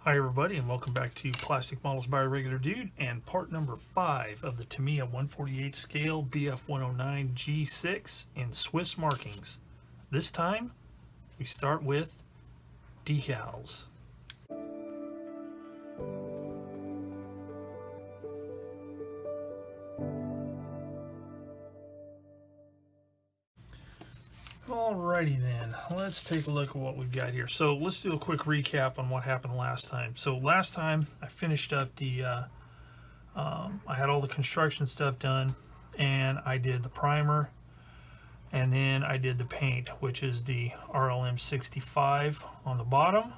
Hi everybody, and welcome back to Plastic Models by a Regular Dude and part number 5 of the Tamiya 148 scale Bf109 G6 in Swiss markings. This time we start with decals. Alrighty then, let's take a look at what we've got here. So let's do a quick recap on what happened last time. So last time I finished up the, I had all the construction stuff done, and I did the primer, and then I did the paint, which is the RLM 65 on the bottom.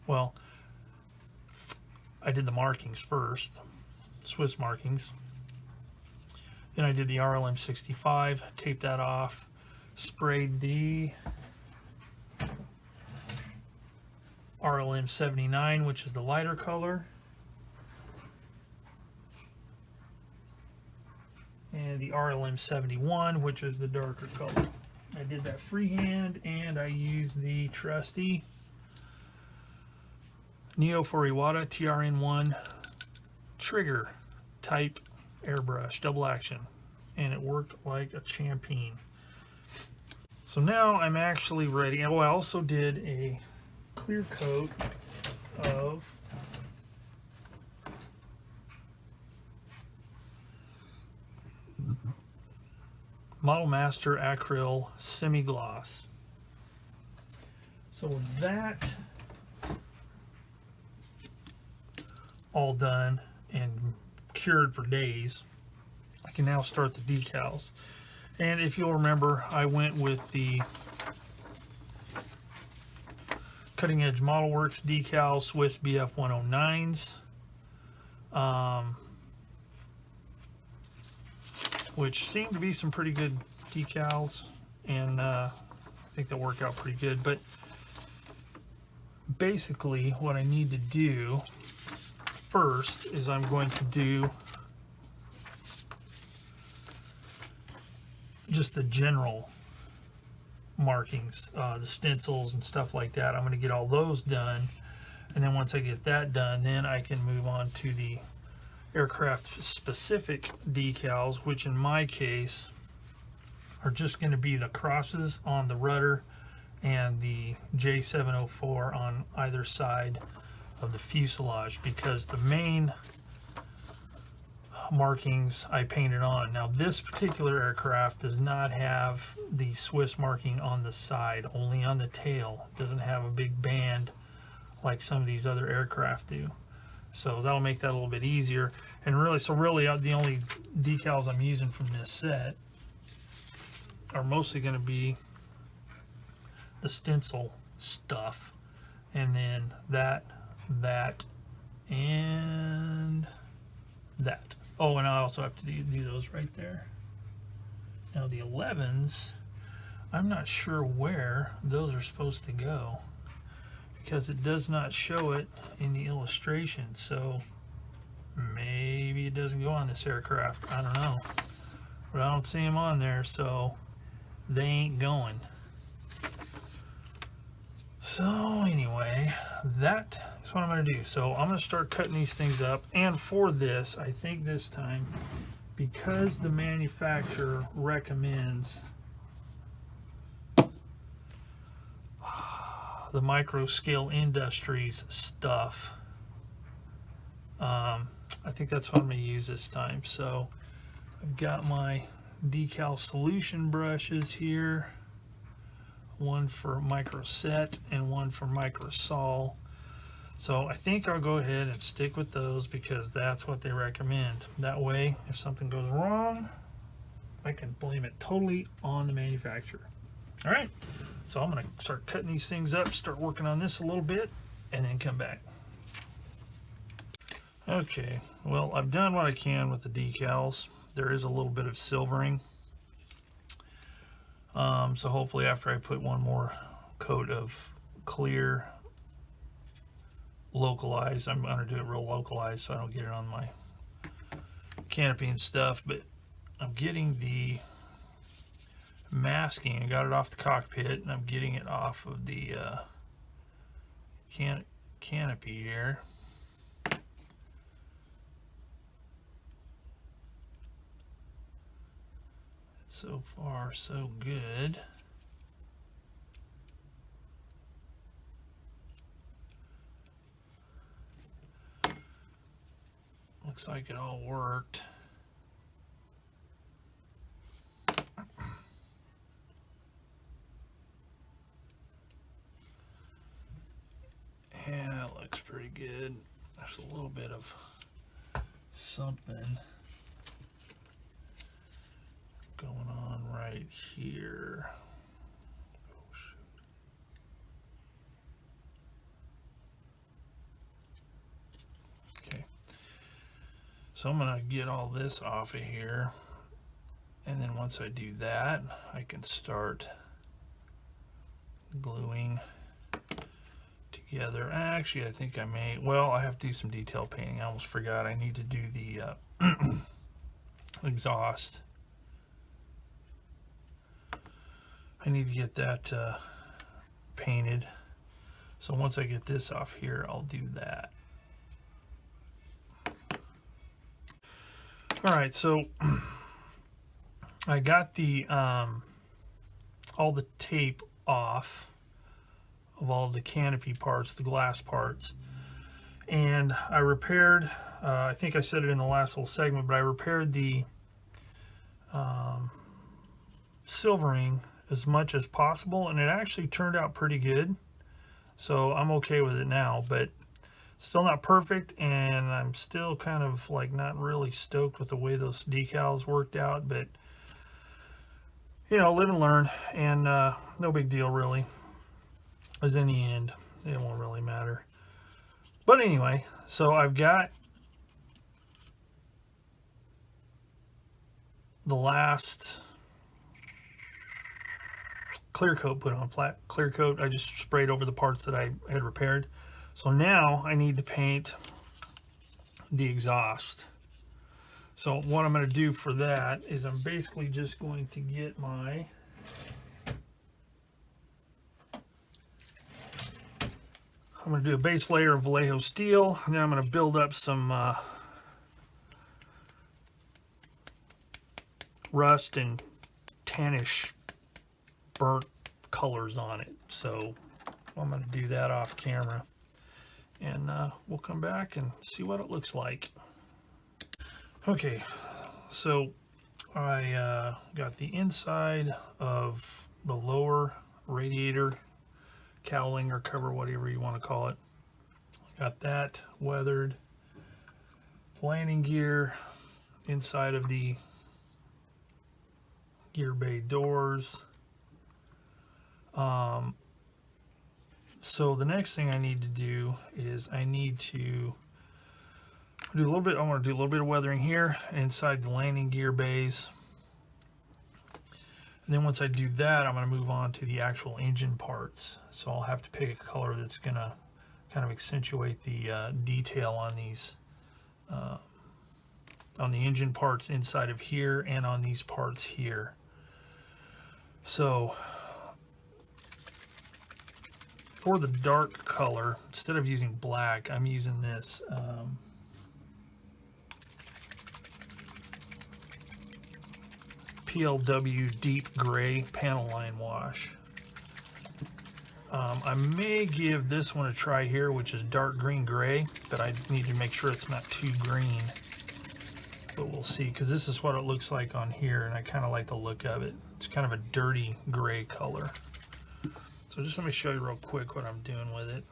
Well, I did the markings first, Swiss markings. Then I did the RLM 65, taped that off, sprayed the RLM 79, which is the lighter color, and the RLM 71, which is the darker color. I did that freehand, and I used the trusty Neo 4 Iwata TRN1 trigger type airbrush, double action, and it worked like a champion. So now I'm actually ready. Oh, I also did a clear coat of Model Master Acryl Semi-Gloss. So with that all done and cured for days, I can now start the decals. And if you'll remember, I went with the Cutting Edge Model Works decals, Swiss Bf109s, which seem to be some pretty good decals, and I think they'll work out pretty good. But basically what I need to do first is I'm going to do just the general markings, the stencils and stuff like that. I'm going to get all those done, and then once I get that done, then I can move on to the aircraft specific decals, which in my case are just going to be the crosses on the rudder and the J704 on either side of the fuselage, because the main markings I painted on. Now this particular aircraft does not have the Swiss marking on the side, only on the tail. It doesn't have a big band like some of these other aircraft do. So that'll make that a little bit easier. And really, the only decals I'm using from this set are mostly going to be the stencil stuff, and then that, and that. Oh, and I also have to do those right there. Now the 11s, I'm not sure where those are supposed to go, because it does not show it in the illustration. So maybe it doesn't go on this aircraft, I don't know, but I don't see them on there, so they ain't going. So anyway, that is what I'm going to do. So I'm going to start cutting these things up, and for this, I think this time, because the manufacturer recommends the Micro Scale Industries stuff, I think that's what I'm going to use this time. So I've got my decal solution brushes here, one for Micro Set and one for Micro Sol. So I think I'll go ahead and stick with those, because that's what they recommend. That way, if something goes wrong, I can blame it totally on the manufacturer. All right, so I'm going to start cutting these things up, start working on this a little bit, and then come back. Okay, well, I've done what I can with the decals. There is a little bit of silvering. So hopefully after I put one more coat of clear localized, I'm going to do it real localized so I don't get it on my canopy and stuff, but I'm getting the masking. I got it off the cockpit, and I'm getting it off of the canopy here. So far, so good. Looks like it all worked. Yeah, it looks pretty good. There's a little bit of something going on right here. Oh, shoot. Okay. So I'm going to get all this off of here. And then once I do that, I can start gluing together. Actually, I think I may, well, I have to do some detail painting. I almost forgot I need to do the exhaust. I need to get that painted. So once I get this off here, I'll do that. All right, so I got the all the tape off of all the canopy parts, the glass parts, and I repaired, I think I said it in the last little segment, but I repaired the silvering as much as possible, and it actually turned out pretty good. So I'm okay with it now, but still not perfect, and I'm still kind of like not really stoked with the way those decals worked out, but you know, live and learn, and no big deal really, because in the end it won't really matter. But anyway, so I've got the last clear coat put on, flat clear coat. I just sprayed over the parts that I had repaired. So now I need to paint the exhaust. So what I'm going to do for that is I'm basically just going to get my I'm going to do a base layer of Vallejo steel, and then I'm going to build up some rust and tannish burnt colors on it. So I'm going to do that off camera, and we'll come back and see what it looks like. Okay, so I got the inside of the lower radiator cowling or cover, whatever you want to call it. Got that weathered. Landing gear inside of the gear bay doors. So the next thing I need to do is I need to do a little bit. I want to do a little bit of weathering here inside the landing gear bays. And then once I do that, I'm going to move on to the actual engine parts. So I'll have to pick a color that's going to kind of accentuate the detail on these, on the engine parts inside of here and on these parts here. So for the dark color, instead of using black, I'm using this PLW Deep Gray Panel Line Wash. I may give this one a try here, which is dark green gray, but I need to make sure it's not too green. But we'll see, because this is what it looks like on here, and I kind of like the look of it. It's kind of a dirty gray color. So just let me show you real quick what I'm doing with it.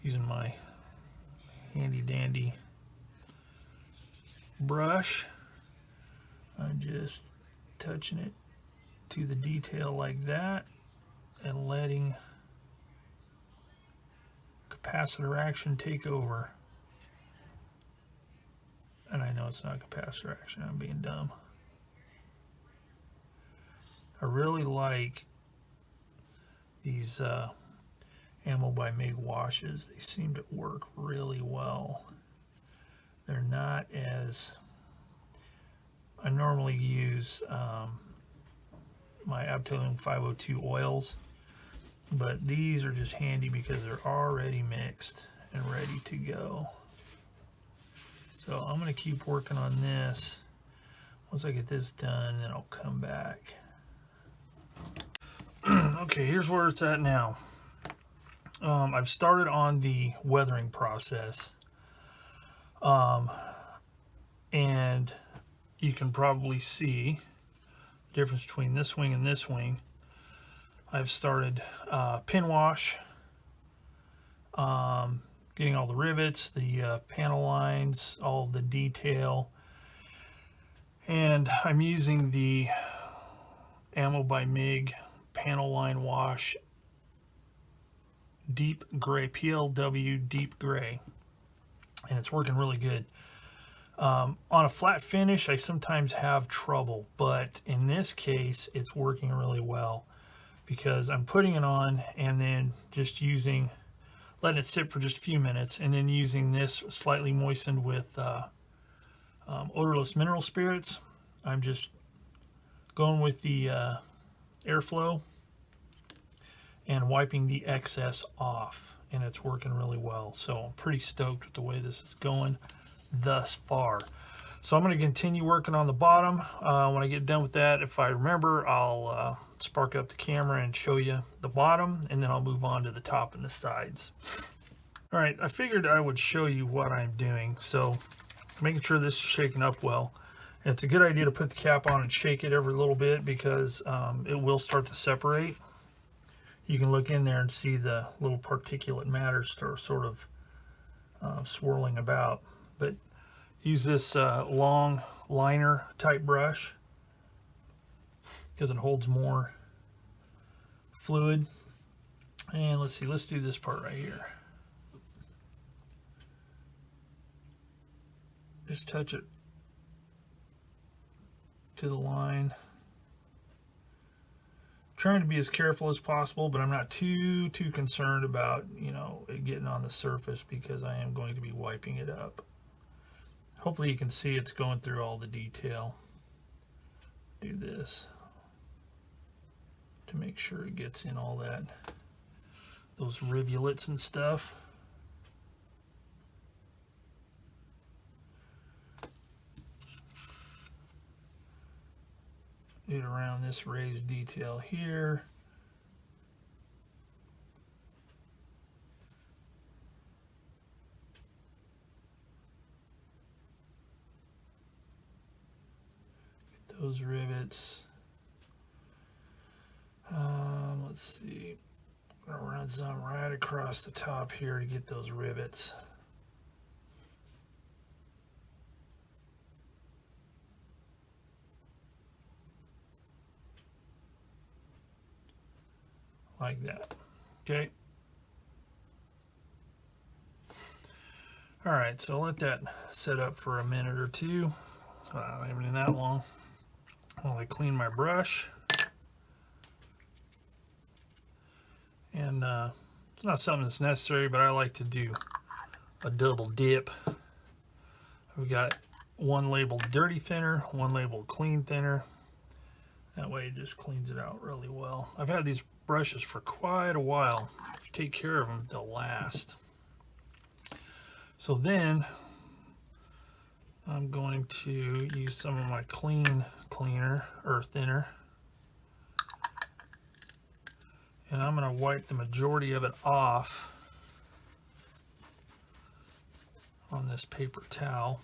Using my handy dandy brush. I'm just touching it to the detail like that and letting capacitor action take over. And I know it's not capacitor action, I'm being dumb. I really like these Ammo by MIG washes. They seem to work really well. They're not as... I normally use my Untitled 502 oils, but these are just handy because they're already mixed and ready to go. So I'm going to keep working on this. Once I get this done, then I'll come back. Okay, here's where it's at now. I've started on the weathering process. And you can probably see the difference between this wing and this wing. I've started pin wash, getting all the rivets, the panel lines, all the detail. And I'm using the Ammo by MiG panel line wash deep gray, PLW deep gray. And it's working really good. On a flat finish, I sometimes have trouble, but in this case, it's working really well because I'm putting it on and then just letting it sit for just a few minutes, and then using this slightly moistened with odorless mineral spirits. I'm just going with the airflow and wiping the excess off, and it's working really well. So I'm pretty stoked with the way this is going thus far. So I'm going to continue working on the bottom. When I get done with that, if I remember, I'll spark up the camera and show you the bottom, and then I'll move on to the top and the sides. All right, I figured I would show you what I'm doing. So making sure this is shaken up well. And it's a good idea to put the cap on and shake it every little bit because it will start to separate. You can look in there and see the little particulate matter start sort of swirling about. But use this long liner type brush because it holds more fluid. And let's see, let's do this part right here. Just touch it to the line. Trying to be as careful as possible, but I'm not too concerned about, you know, it getting on the surface because I am going to be wiping it up. Hopefully you can see it's going through all the detail. Do this to make sure it gets in all that, those rivulets and stuff. Do it around this raised detail here. Get those rivets. Let's see. I'm gonna run some right across the top here to get those rivets. Like that. Okay. All right, so let that set up for a minute or two. Not even that long. While I clean my brush. And it's not something that's necessary, but I like to do a double dip. We've got one labeled dirty thinner, one labeled clean thinner. That way it just cleans it out really well. I've had these brushes for quite a while. If you take care of them, they'll last. So then I'm going to use some of my cleaner or thinner, and I'm going to wipe the majority of it off on this paper towel,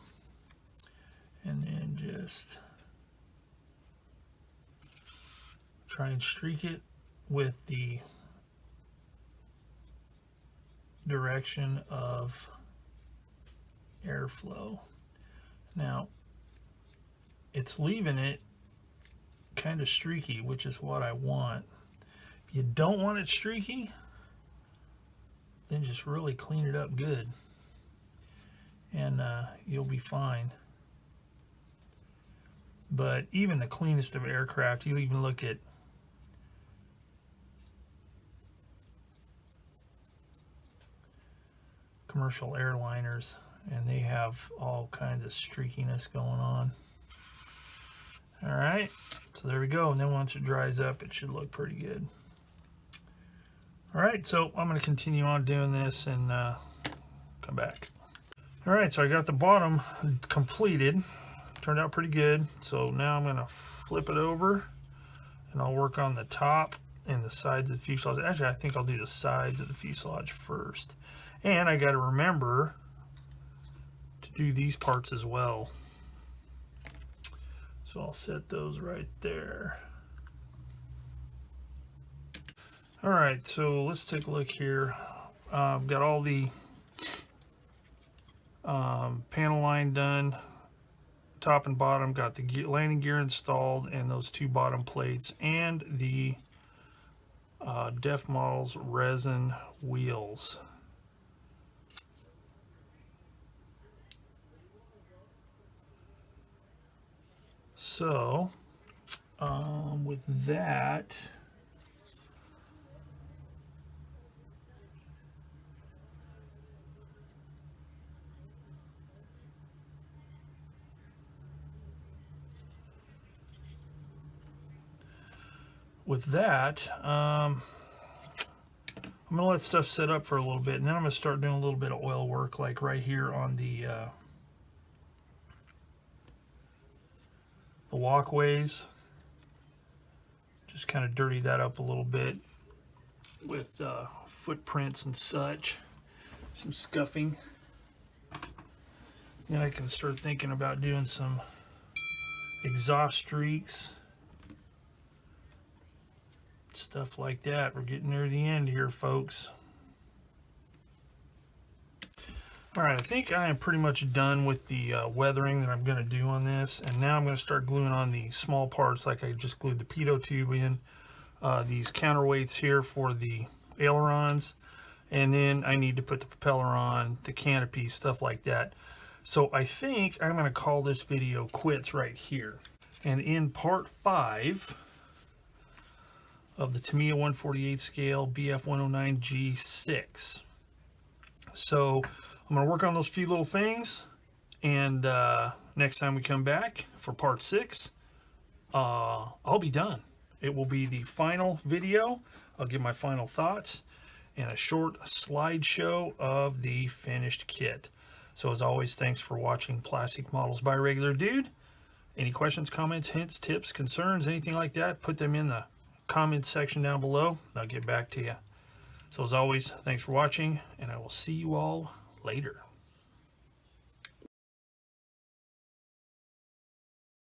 and then just try and streak it with the direction of airflow. Now, it's leaving it kind of streaky, which is what I want. If you don't want it streaky, then just really clean it up good, and you'll be fine. But even the cleanest of aircraft, you even look at commercial airliners, and they have all kinds of streakiness going on. All right, so there we go. And then once it dries up, it should look pretty good. All right, so I'm going to continue on doing this and come back. All right, so I got the bottom completed. Turned out pretty good. So now I'm going to flip it over and I'll work on the top and the sides of the fuselage. Actually, I think I'll do the sides of the fuselage first. And I got to remember to do these parts as well. So I'll set those right there. All right, so let's take a look here. I've got all the panel line done, top and bottom, got the landing gear installed and those two bottom plates and the Def Models resin wheels. So with that, I'm going to let stuff set up for a little bit, and then I'm going to start doing a little bit of oil work, like right here on the walkways. Just kind of dirty that up a little bit with footprints and such, some scuffing. Then I can start thinking about doing some exhaust streaks, stuff like that. We're getting near the end here, folks. All right, I think I am pretty much done with the weathering that I'm going to do on this, and now I'm going to start gluing on the small parts, like I just glued the pitot tube in, these counterweights here for the ailerons, and then I need to put the propeller on, the canopy, stuff like that. So I think I'm going to call this video quits right here. And in part 5 of the Tamiya 148 scale Bf109 G6. So I'm going to work on those few little things, and next time we come back for part 6, I'll be done. It will be the final video. I'll give my final thoughts and a short slideshow of the finished kit. So as always, thanks for watching Plastic Models by Regular Dude. Any questions, comments, hints, tips, concerns, anything like that, put them in the comments section down below. I'll get back to you. So as always, thanks for watching, and I will see you all later.